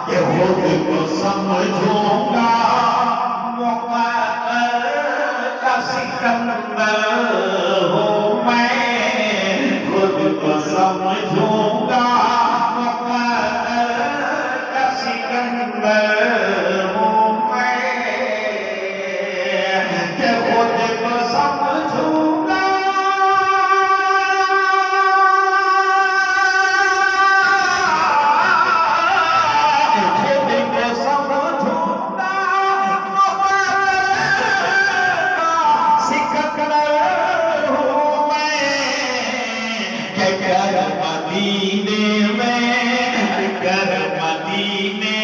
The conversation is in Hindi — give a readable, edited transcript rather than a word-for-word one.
कि खुद को समझूंगा मुक़द्दर का सिकंदर हूँ मैं, खुद को समझूंगा मुक़द्दर का सिकंदर हूँ मैं, कि खुद को समझूंगा मदीने